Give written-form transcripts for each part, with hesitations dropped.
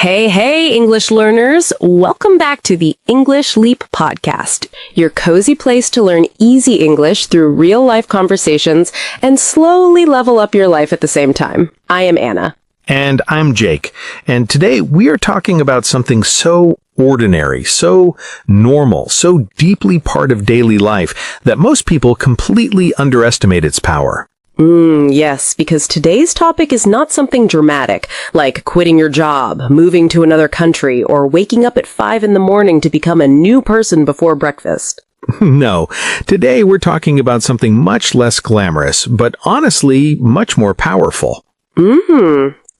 Hey, English learners! Welcome back to the English Leap podcast, your cozy place to learn easy English through real-life conversations and slowly level up your life at the same time. I am Anna. And I'm Jake. And today we are talking about something so ordinary, so normal, so deeply part of daily life that most people completely underestimate its power. Yes, because today's topic is not something dramatic, like quitting your job, moving to another country, or waking up at 5 in the morning to become a new person before breakfast. No, today we're talking about something much less glamorous, but honestly, much more powerful.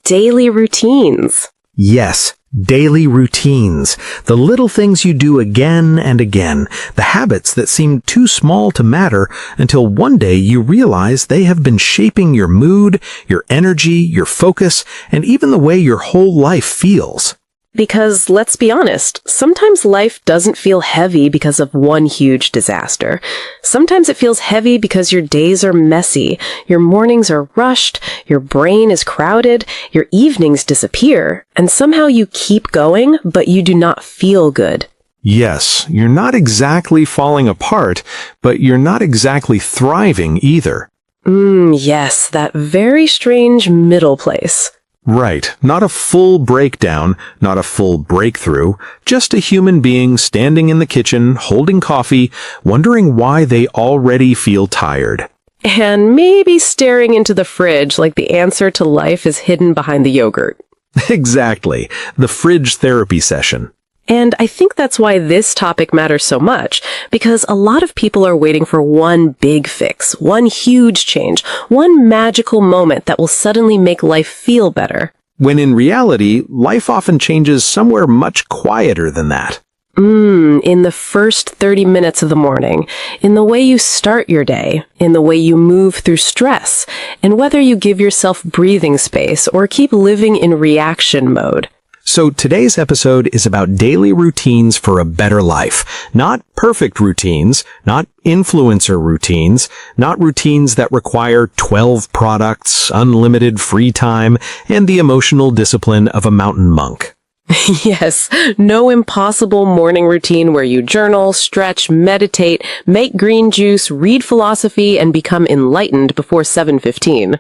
Daily routines. Yes, daily routines. The little things you do again and again. The habits that seem too small to matter until one day you realize they have been shaping your mood, your energy, your focus, and even the way your whole life feels. Because, let's be honest, sometimes life doesn't feel heavy because of one huge disaster. Sometimes it feels heavy because your days are messy, your mornings are rushed, your brain is crowded, your evenings disappear, and somehow you keep going, but you do not feel good. Yes, you're not exactly falling apart, but you're not exactly thriving either. Yes, that very strange middle place. Right. Not a full breakdown, not a full breakthrough, just a human being standing in the kitchen, holding coffee, wondering why they already feel tired. And maybe staring into the fridge like the answer to life is hidden behind the yogurt. Exactly. The fridge therapy session. And I think that's why this topic matters so much, because a lot of people are waiting for one big fix, one huge change, one magical moment that will suddenly make life feel better. When in reality, life often changes somewhere much quieter than that. In the first 30 minutes of the morning, in the way you start your day, in the way you move through stress, and whether you give yourself breathing space or keep living in reaction mode. So today's episode is about daily routines for a better life. Not perfect routines, not influencer routines, not routines that require 12 products, unlimited free time, and the emotional discipline of a mountain monk. Yes, no impossible morning routine where you journal, stretch, meditate, make green juice, read philosophy, and become enlightened before 7:15.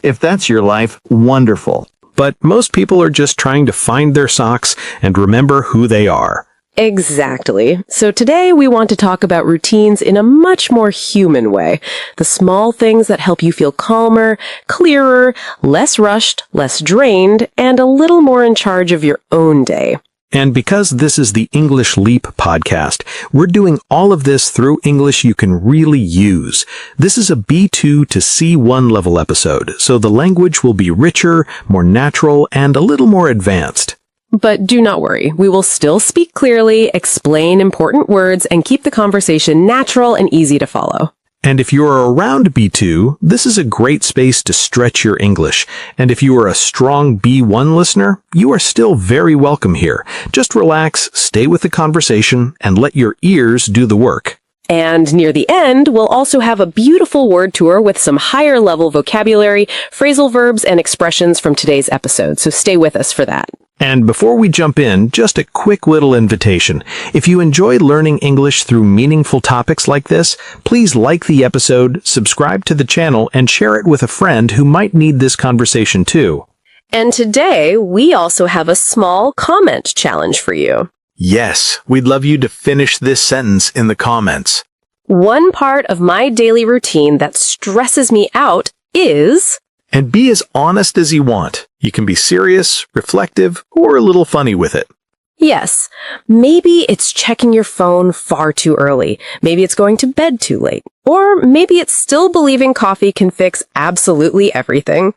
If that's your life, wonderful. But most people are just trying to find their socks and remember who they are. Exactly. So today we want to talk about routines in a much more human way. The small things that help you feel calmer, clearer, less rushed, less drained, and a little more in charge of your own day. And because this is the English Leap podcast, we're doing all of this through English you can really use. This is a B2 to C1 level episode, so the language will be richer, more natural, and a little more advanced. But do not worry, we will still speak clearly, explain important words, and keep the conversation natural and easy to follow. And if you are around B2, this is a great space to stretch your English. And if you are a strong B1 listener, you are still very welcome here. Just relax, stay with the conversation, and let your ears do the work. And near the end, we'll also have a beautiful word tour with some higher level vocabulary, phrasal verbs, and expressions from today's episode. So stay with us for that. And before we jump in, just a quick little invitation. If you enjoy learning English through meaningful topics like this, please like the episode, subscribe to the channel, and share it with a friend who might need this conversation too. And today, we also have a small comment challenge for you. Yes, we'd love you to finish this sentence in the comments. One part of my daily routine that stresses me out is... And be as honest as you want. You can be serious, reflective, or a little funny with it. Yes, maybe it's checking your phone far too early. Maybe it's going to bed too late. Or maybe it's still believing coffee can fix absolutely everything.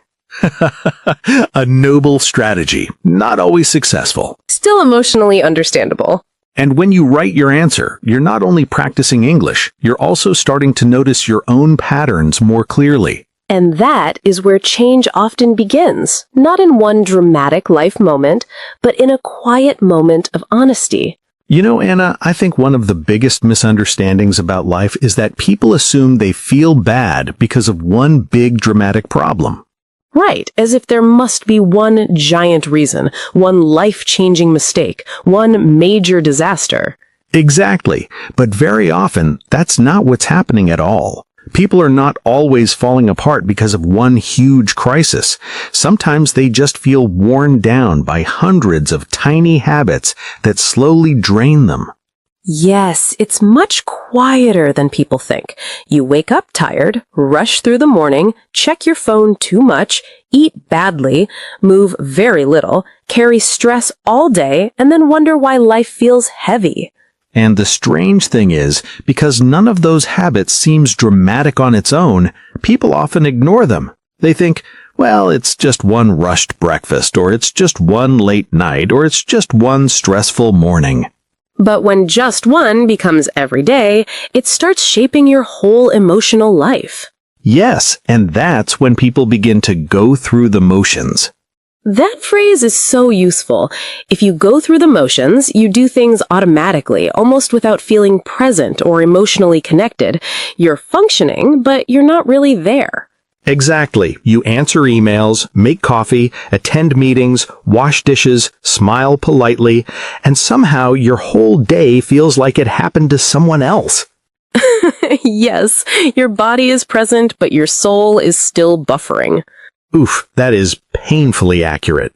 A noble strategy, not always successful. Still emotionally understandable. And when you write your answer, you're not only practicing English, you're also starting to notice your own patterns more clearly. And that is where change often begins, not in one dramatic life moment, but in a quiet moment of honesty. You know, Anna, I think one of the biggest misunderstandings about life is that people assume they feel bad because of one big dramatic problem. Right, as if there must be one giant reason, one life-changing mistake, one major disaster. Exactly, but very often that's not what's happening at all. People are not always falling apart because of one huge crisis. Sometimes they just feel worn down by hundreds of tiny habits that slowly drain them. Yes, it's much quieter than people think. You wake up tired, rush through the morning, check your phone too much, eat badly, move very little, carry stress all day, and then wonder why life feels heavy. And the strange thing is, because none of those habits seems dramatic on its own, people often ignore them. They think, well, it's just one rushed breakfast, or it's just one late night, or it's just one stressful morning. But when just one becomes every day, it starts shaping your whole emotional life. Yes, and that's when people begin to go through the motions. That phrase is so useful. If you go through the motions, you do things automatically, almost without feeling present or emotionally connected. You're functioning, but you're not really there. Exactly. You answer emails, make coffee, attend meetings, wash dishes, smile politely, and somehow your whole day feels like it happened to someone else. Yes, your body is present, but your soul is still buffering. Oof, that is painfully accurate.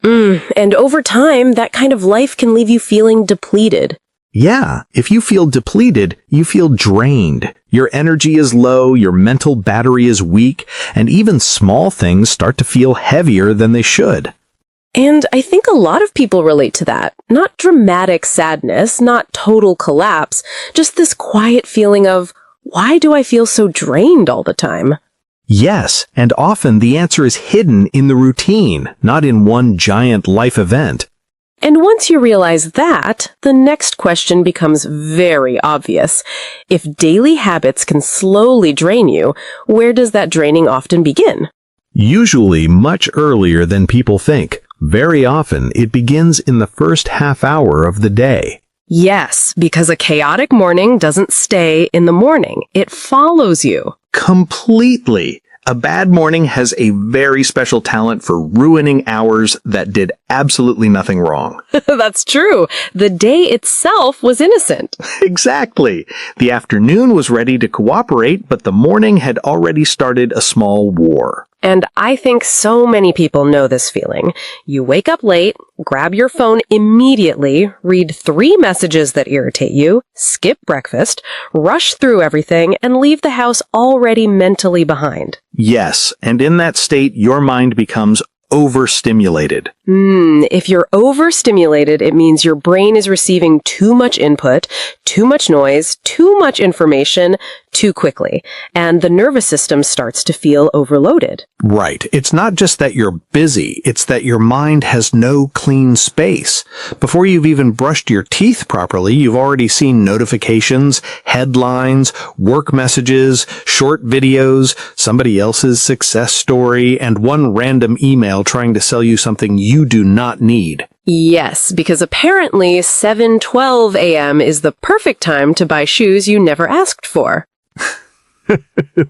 And over time, that kind of life can leave you feeling depleted. Yeah, if you feel depleted, you feel drained. Your energy is low, your mental battery is weak, and even small things start to feel heavier than they should. And I think a lot of people relate to that. Not dramatic sadness, not total collapse, just this quiet feeling of, why do I feel so drained all the time? Yes, and often the answer is hidden in the routine, not in one giant life event. And once you realize that, the next question becomes very obvious. If daily habits can slowly drain you, where does that draining often begin? Usually much earlier than people think. Very often it begins in the first half hour of the day. Yes, because a chaotic morning doesn't stay in the morning. It follows you. Completely. A bad morning has a very special talent for ruining hours that did absolutely nothing wrong. That's true. The day itself was innocent. Exactly. The afternoon was ready to cooperate, but the morning had already started a small war. And I think so many people know this feeling. You wake up late, grab your phone immediately, read 3 messages that irritate you, skip breakfast, rush through everything, and leave the house already mentally behind. Yes, and in that state, your mind becomes overstimulated. If you're overstimulated, it means your brain is receiving too much input, too much noise, too much information, too quickly, and the nervous system starts to feel overloaded. Right. It's not just that you're busy, it's that your mind has no clean space. Before you've even brushed your teeth properly, you've already seen notifications, headlines, work messages, short videos, somebody else's success story, and one random email trying to sell you something you do not need. Yes, because apparently 7:12 a.m. is the perfect time to buy shoes you never asked for.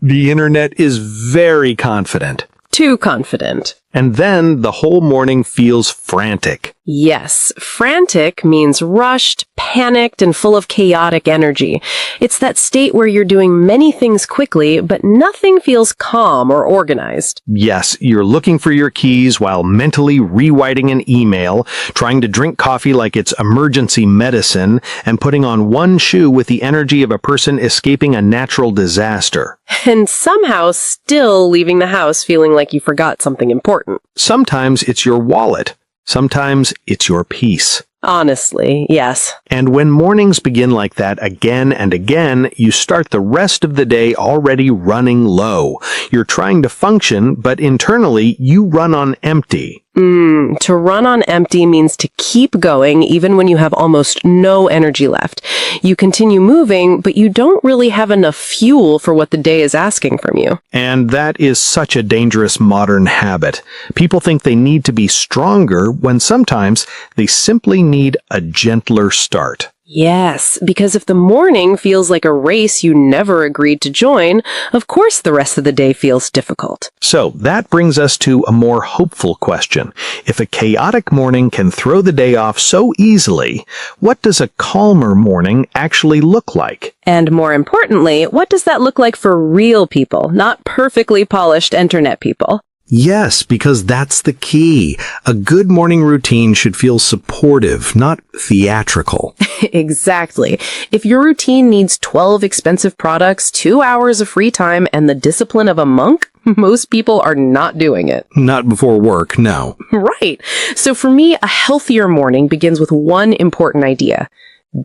The internet is very confident. Too confident. And then the whole morning feels frantic. Yes, frantic means rushed, panicked, and full of chaotic energy. It's that state where you're doing many things quickly, but nothing feels calm or organized. Yes, you're looking for your keys while mentally rewriting an email, trying to drink coffee like it's emergency medicine, and putting on one shoe with the energy of a person escaping a natural disaster. And somehow still leaving the house feeling like you forgot something important. Sometimes it's your wallet. Sometimes it's your peace. Honestly, yes. And when mornings begin like that again and again, you start the rest of the day already running low. You're trying to function, but internally you run on empty. To run on empty means to keep going even when you have almost no energy left. You continue moving, but you don't really have enough fuel for what the day is asking from you. And that is such a dangerous modern habit. People think they need to be stronger when sometimes they simply need a gentler start. Yes, because if the morning feels like a race you never agreed to join, of course the rest of the day feels difficult. So that brings us to a more hopeful question. If a chaotic morning can throw the day off so easily, what does a calmer morning actually look like? And more importantly, what does that look like for real people, not perfectly polished internet people? Yes, because that's the key. A good morning routine should feel supportive, not theatrical. Exactly. If your routine needs 12 expensive products, 2 hours of free time, and the discipline of a monk, most people are not doing it. Not before work, no. Right. So for me, a healthier morning begins with one important idea.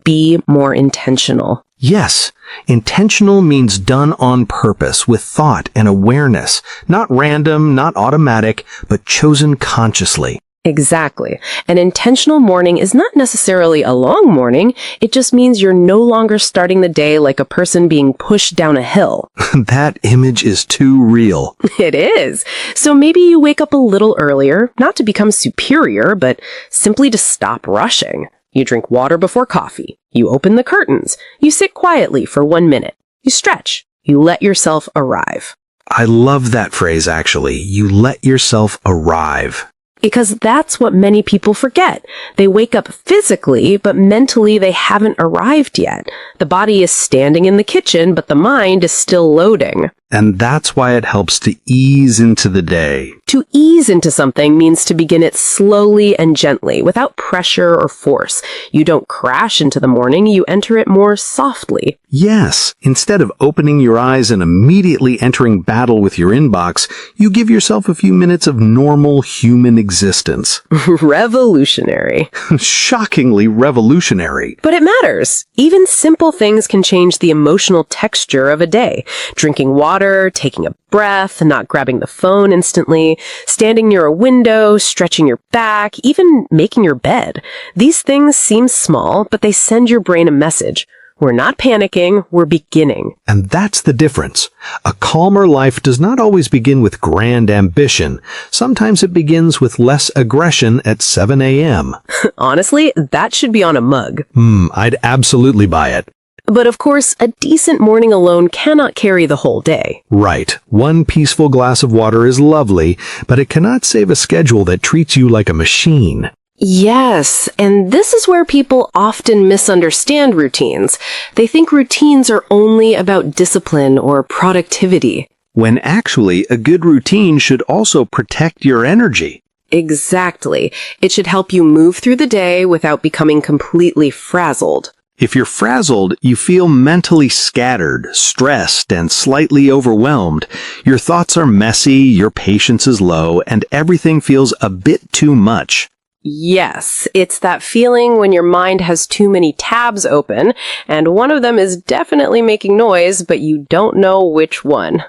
Be more intentional. Yes, intentional means done on purpose, with thought and awareness. Not random, not automatic, but chosen consciously. Exactly. An intentional morning is not necessarily a long morning. It just means you're no longer starting the day like a person being pushed down a hill. That image is too real. It is. So maybe you wake up a little earlier, not to become superior, but simply to stop rushing. You drink water before coffee. You open the curtains. You sit quietly for 1 minute. You stretch. You let yourself arrive. I love that phrase, actually. You let yourself arrive. Because that's what many people forget. They wake up physically, but mentally they haven't arrived yet. The body is standing in the kitchen, but the mind is still loading. And that's why it helps to ease into the day. To ease into something means to begin it slowly and gently, without pressure or force. You don't crash into the morning, you enter it more softly. Yes, instead of opening your eyes and immediately entering battle with your inbox, you give yourself a few minutes of normal human existence. Revolutionary. Shockingly revolutionary. But it matters. Even simple things can change the emotional texture of a day. Drinking water, taking a breath, not grabbing the phone instantly, standing near a window, stretching your back, even making your bed. These things seem small, but they send your brain a message. We're not panicking, we're beginning. And that's the difference. A calmer life does not always begin with grand ambition. Sometimes it begins with less aggression at 7 a.m. Honestly, that should be on a mug. I'd absolutely buy it. But of course, a decent morning alone cannot carry the whole day. Right. One peaceful glass of water is lovely, but it cannot save a schedule that treats you like a machine. Yes, and this is where people often misunderstand routines. They think routines are only about discipline or productivity. When actually, a good routine should also protect your energy. Exactly. It should help you move through the day without becoming completely frazzled. If you're frazzled, you feel mentally scattered, stressed, and slightly overwhelmed. Your thoughts are messy, your patience is low, and everything feels a bit too much. Yes, it's that feeling when your mind has too many tabs open, and one of them is definitely making noise, but you don't know which one.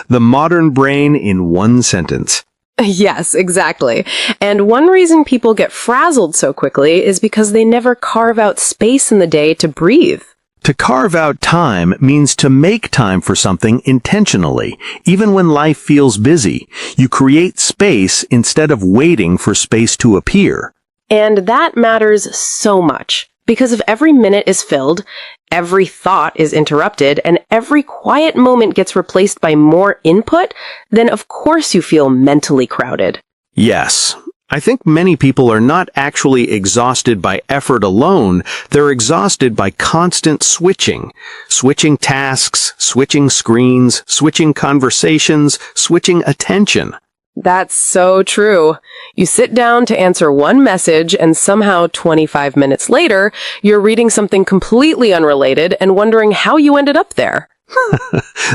The modern brain in one sentence. Yes, exactly. And one reason people get frazzled so quickly is because they never carve out space in the day to breathe. To carve out time means to make time for something intentionally. Even when life feels busy, you create space instead of waiting for space to appear. And that matters so much. Because if every minute is filled, every thought is interrupted, and every quiet moment gets replaced by more input, then of course you feel mentally crowded. Yes. I think many people are not actually exhausted by effort alone. They're exhausted by constant switching. Switching tasks, switching screens, switching conversations, switching attention. That's so true. You sit down to answer one message and somehow 25 minutes later, you're reading something completely unrelated and wondering how you ended up there.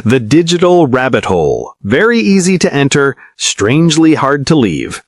The digital rabbit hole. Very easy to enter, strangely hard to leave.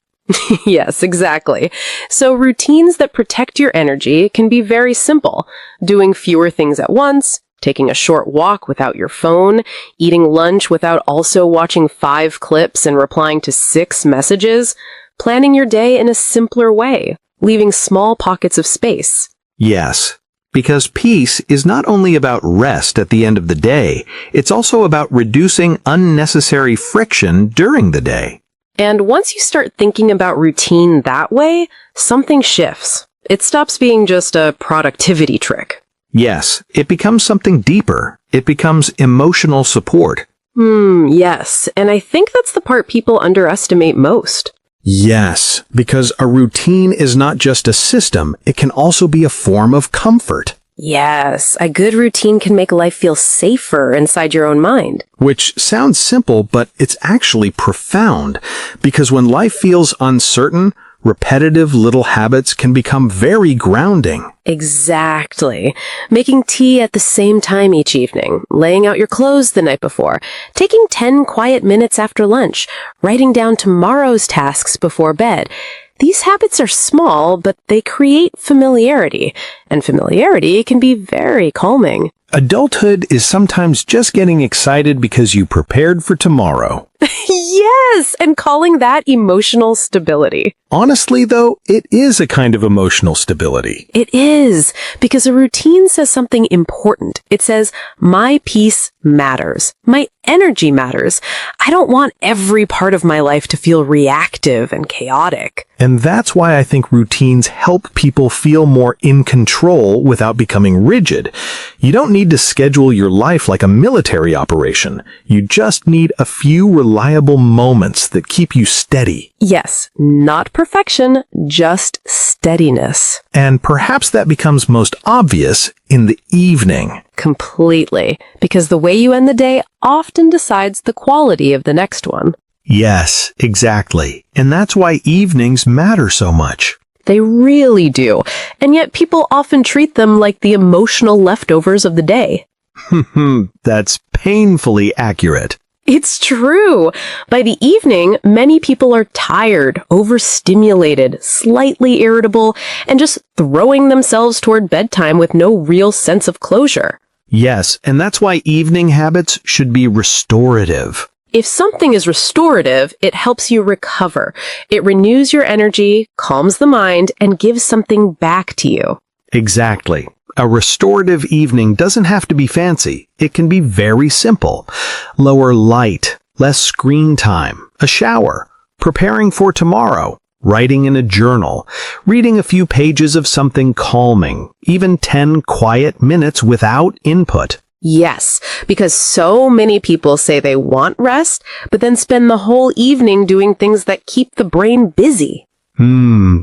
Yes, exactly. So routines that protect your energy can be very simple. Doing fewer things at once, taking a short walk without your phone, eating lunch without also watching 5 clips and replying to 6 messages, planning your day in a simpler way, leaving small pockets of space. Yes, because peace is not only about rest at the end of the day, it's also about reducing unnecessary friction during the day. And once you start thinking about routine that way, something shifts. It stops being just a productivity trick. Yes, it becomes something deeper. It becomes emotional support. Yes, and I think that's the part people underestimate most. Yes, because a routine is not just a system, it can also be a form of comfort. Yes, a good routine can make life feel safer inside your own mind. Which sounds simple, but it's actually profound. Because when life feels uncertain, repetitive little habits can become very grounding. Exactly. Making tea at the same time each evening, laying out your clothes the night before, taking 10 quiet minutes after lunch, writing down tomorrow's tasks before bed. These habits are small, but they create familiarity, and familiarity can be very calming. Adulthood is sometimes just getting excited because you prepared for tomorrow. Yes, and calling that emotional stability. Honestly, though, it is a kind of emotional stability. It is, because a routine says something important. It says, my peace matters. My energy matters. I don't want every part of my life to feel reactive and chaotic. And that's why I think routines help people feel more in control without becoming rigid. You don't need to schedule your life like a military operation. You just need a few reliable moments that keep you steady. Yes, not perfection, just steadiness. And perhaps that becomes most obvious in the evening. Completely. Because the way you end the day often decides the quality of the next one. Yes, exactly. And that's why evenings matter so much. They really do. And yet people often treat them like the emotional leftovers of the day. That's painfully accurate. It's true. By the evening, many people are tired, overstimulated, slightly irritable, and just throwing themselves toward bedtime with no real sense of closure. Yes, and that's why evening habits should be restorative. If something is restorative, it helps you recover. It renews your energy, calms the mind, and gives something back to you. Exactly. A restorative evening doesn't have to be fancy. It can be very simple. Lower light, less screen time, a shower, preparing for tomorrow, writing in a journal, reading a few pages of something calming, even 10 quiet minutes without input. Yes, because so many people say they want rest, but then spend the whole evening doing things that keep the brain busy.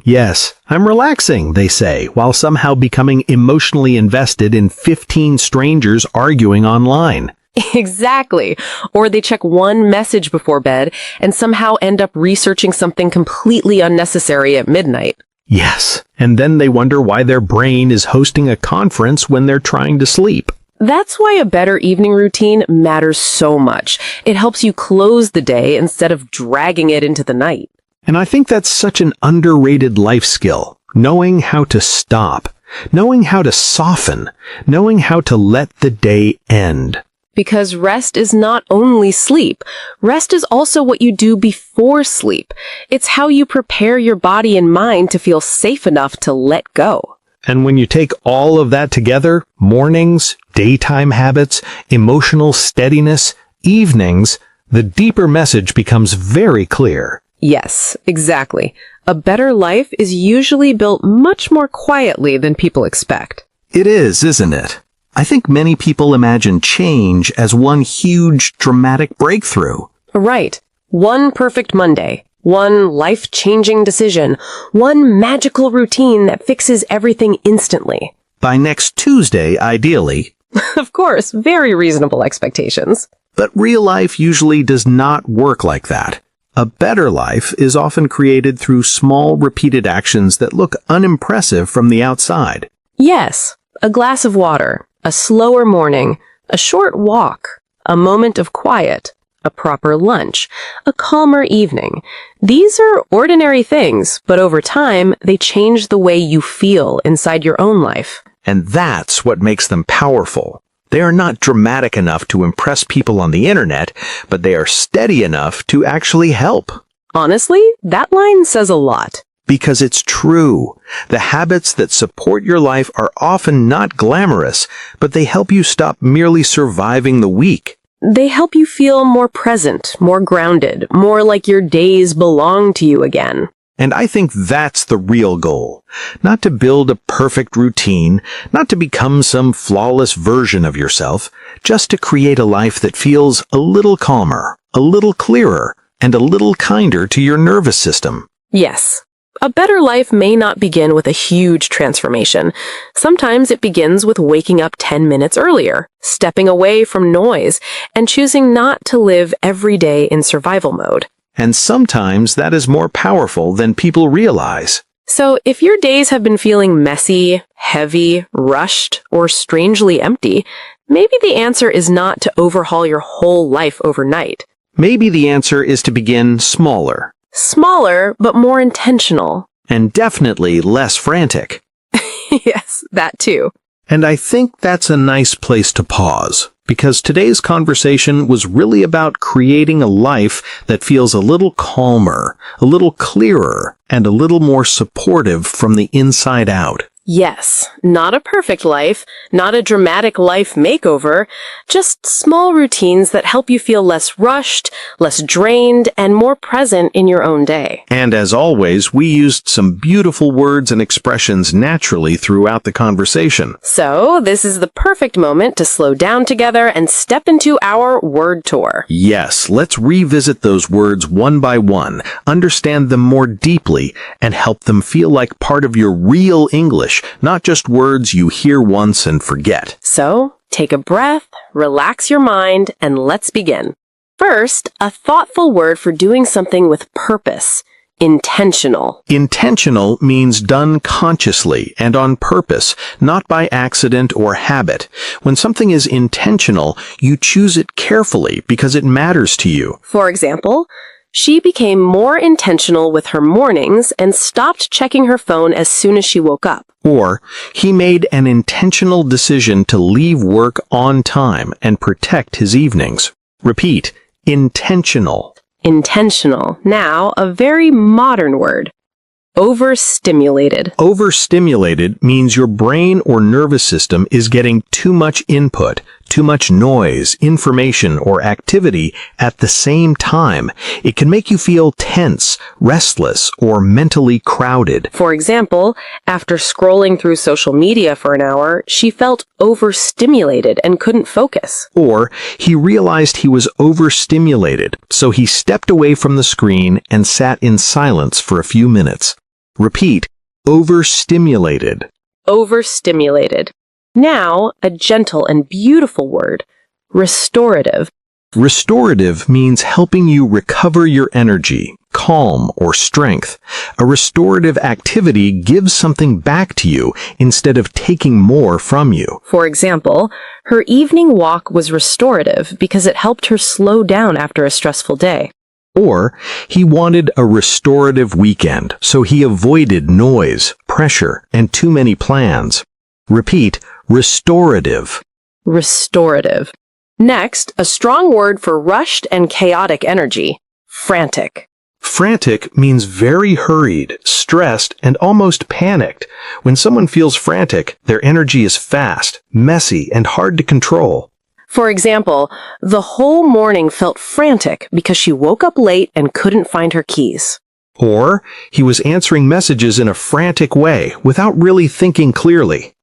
Yes, I'm relaxing, they say, while somehow becoming emotionally invested in 15 strangers arguing online. Exactly. Or they check one message before bed and somehow end up researching something completely unnecessary at midnight. Yes, and then they wonder why their brain is hosting a conference when they're trying to sleep. That's why a better evening routine matters so much. It helps you close the day instead of dragging it into the night. And I think that's such an underrated life skill, knowing how to stop, knowing how to soften, knowing how to let the day end. Because rest is not only sleep. Rest is also what you do before sleep. It's how you prepare your body and mind to feel safe enough to let go. And when you take all of that together, mornings, daytime habits, emotional steadiness, evenings, the deeper message becomes very clear. Yes, exactly. A better life is usually built much more quietly than people expect. It is, isn't it? I think many people imagine change as one huge, dramatic breakthrough. Right. One perfect Monday. One life-changing decision. One magical routine that fixes everything instantly. By next Tuesday, ideally. Of course, very reasonable expectations. But real life usually does not work like that. A better life is often created through small, repeated actions that look unimpressive from the outside. Yes, a glass of water, a slower morning, a short walk, a moment of quiet, a proper lunch, a calmer evening. These are ordinary things, but over time, they change the way you feel inside your own life. And that's what makes them powerful. They are not dramatic enough to impress people on the internet, but they are steady enough to actually help. Honestly, that line says a lot. Because it's true. The habits that support your life are often not glamorous, but they help you stop merely surviving the week. They help you feel more present, more grounded, more like your days belong to you again. And I think that's the real goal. Not to build a perfect routine, not to become some flawless version of yourself, just to create a life that feels a little calmer, a little clearer, and a little kinder to your nervous system. Yes. A better life may not begin with a huge transformation. Sometimes it begins with waking up 10 minutes earlier, stepping away from noise, and choosing not to live every day in survival mode. And sometimes that is more powerful than people realize. So if your days have been feeling messy, heavy, rushed, or strangely empty, maybe the answer is not to overhaul your whole life overnight. Maybe the answer is to begin smaller. Smaller, but more intentional. And definitely less frantic. Yes, that too. And I think that's a nice place to pause, because today's conversation was really about creating a life that feels a little calmer, a little clearer, and a little more supportive from the inside out. Yes, not a perfect life, not a dramatic life makeover, just small routines that help you feel less rushed, less drained, and more present in your own day. And as always, we used some beautiful words and expressions naturally throughout the conversation. So, this is the perfect moment to slow down together and step into our word tour. Yes, let's revisit those words one by one, understand them more deeply, and help them feel like part of your real English, not just words you hear once and forget. So, take a breath, relax your mind, and let's begin. First, a thoughtful word for doing something with purpose. Intentional. Intentional means done consciously and on purpose, not by accident or habit. When something is intentional, you choose it carefully because it matters to you. For example, she became more intentional with her mornings and stopped checking her phone as soon as she woke up. Or, he made an intentional decision to leave work on time and protect his evenings. Repeat, intentional. Intentional. Now, a very modern word. Overstimulated. Overstimulated means your brain or nervous system is getting too much input, too much noise, information, or activity at the same time. It can make you feel tense, restless, or mentally crowded. For example, after scrolling through social media for an hour, she felt overstimulated and couldn't focus. Or he realized he was overstimulated, so he stepped away from the screen and sat in silence for a few minutes. Repeat, overstimulated. Overstimulated. Now, a gentle and beautiful word. Restorative. Restorative means helping you recover your energy, calm, or strength. A restorative activity gives something back to you instead of taking more from you. For example, her evening walk was restorative because it helped her slow down after a stressful day. Or he wanted a restorative weekend, so he avoided noise, pressure, and too many plans. Repeat, restorative. Restorative. Next, a strong word for rushed and chaotic energy. Frantic. Frantic means very hurried, stressed, and almost panicked. When someone feels frantic, their energy is fast, messy, and hard to control. For example, the whole morning felt frantic because she woke up late and couldn't find her keys. Or he was answering messages in a frantic way without really thinking clearly.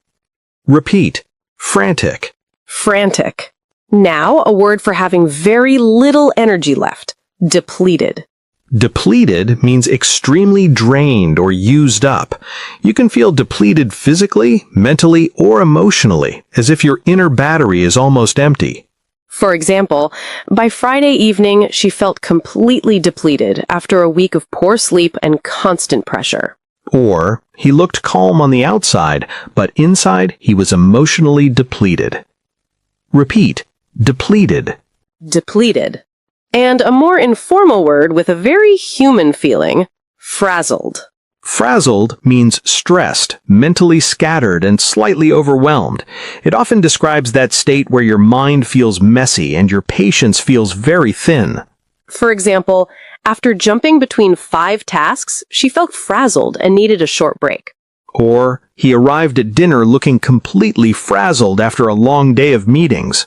Repeat, frantic. Frantic. Now, a word for having very little energy left. Depleted. Depleted means extremely drained or used up. You can feel depleted physically, mentally, or emotionally, as if your inner battery is almost empty. For example, by Friday evening, she felt completely depleted after a week of poor sleep and constant pressure. Or he looked calm on the outside, but inside he was emotionally depleted. Repeat, depleted. Depleted. And a more informal word with a very human feeling, frazzled. Frazzled means stressed, mentally scattered, and slightly overwhelmed. It often describes that state where your mind feels messy and your patience feels very thin. For example, after jumping between 5 tasks, she felt frazzled and needed a short break. Or he arrived at dinner looking completely frazzled after a long day of meetings.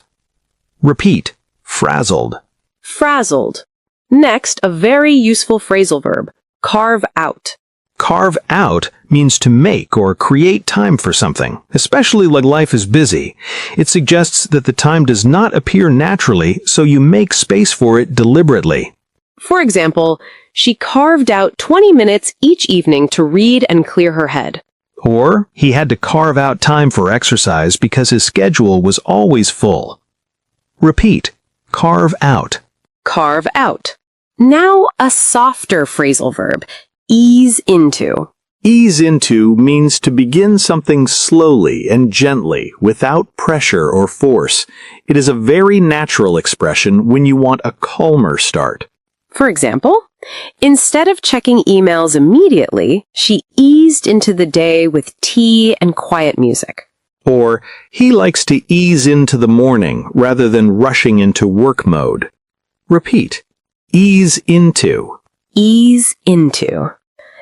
Repeat, frazzled. Frazzled. Next, a very useful phrasal verb, Carve out. Carve out means to make or create time for something, especially when life is busy. It suggests that the time does not appear naturally, so you make space for it deliberately. For example, she carved out 20 minutes each evening to read and clear her head. Or he had to carve out time for exercise because his schedule was always full. Repeat. Carve out. Carve out. Now a softer phrasal verb. Ease into. Ease into means to begin something slowly and gently, without pressure or force. It is a very natural expression when you want a calmer start. For example, instead of checking emails immediately, she eased into the day with tea and quiet music. Or, he likes to ease into the morning rather than rushing into work mode. Repeat. Ease into. Ease into.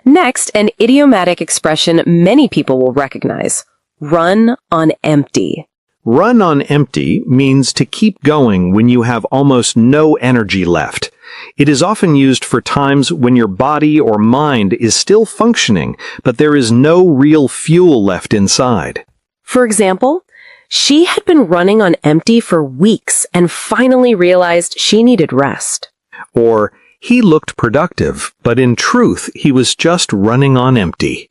Next, an idiomatic expression many people will recognize. Run on empty. Run on empty means to keep going when you have almost no energy left. It is often used for times when your body or mind is still functioning, but there is no real fuel left inside. For example, she had been running on empty for weeks and finally realized she needed rest. Or, he looked productive, but in truth, he was just running on empty.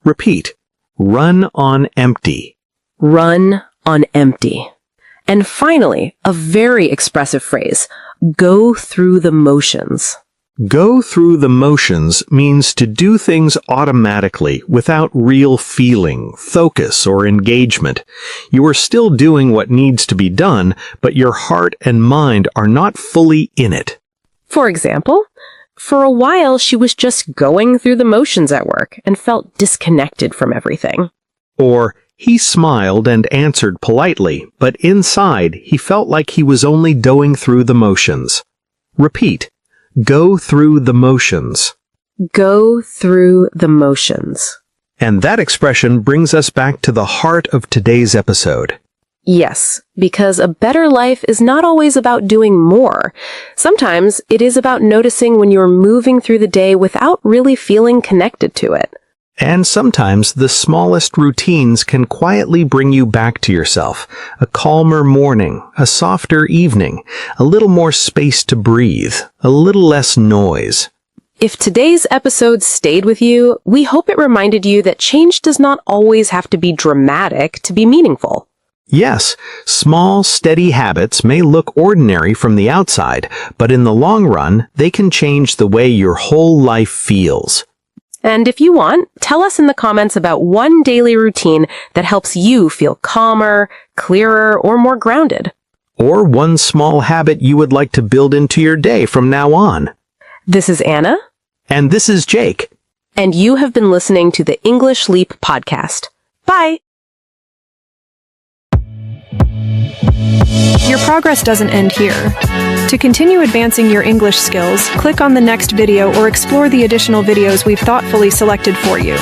Repeat. Run on empty. Run on empty. And finally, a very expressive phrase. Go through the motions. Go through the motions means to do things automatically without real feeling, focus, or engagement. You are still doing what needs to be done, but your heart and mind are not fully in it. For example, for a while she was just going through the motions at work and felt disconnected from everything. Or, he smiled and answered politely, but inside he felt like he was only going through the motions. Repeat. Go through the motions. Go through the motions. And that expression brings us back to the heart of today's episode. Yes, because a better life is not always about doing more. Sometimes it is about noticing when you're moving through the day without really feeling connected to it. And sometimes the smallest routines can quietly bring you back to yourself. A calmer morning, a softer evening, a little more space to breathe, a little less noise. If today's episode stayed with you, we hope it reminded you that change does not always have to be dramatic to be meaningful. Yes, small, steady habits may look ordinary from the outside, but in the long run, they can change the way your whole life feels. And if you want, tell us in the comments about one daily routine that helps you feel calmer, clearer, or more grounded. Or one small habit you would like to build into your day from now on. This is Anna. And this is Jake. And you have been listening to the English Leap podcast. Bye! Your progress doesn't end here. To continue advancing your English skills, click on the next video or explore the additional videos we've thoughtfully selected for you.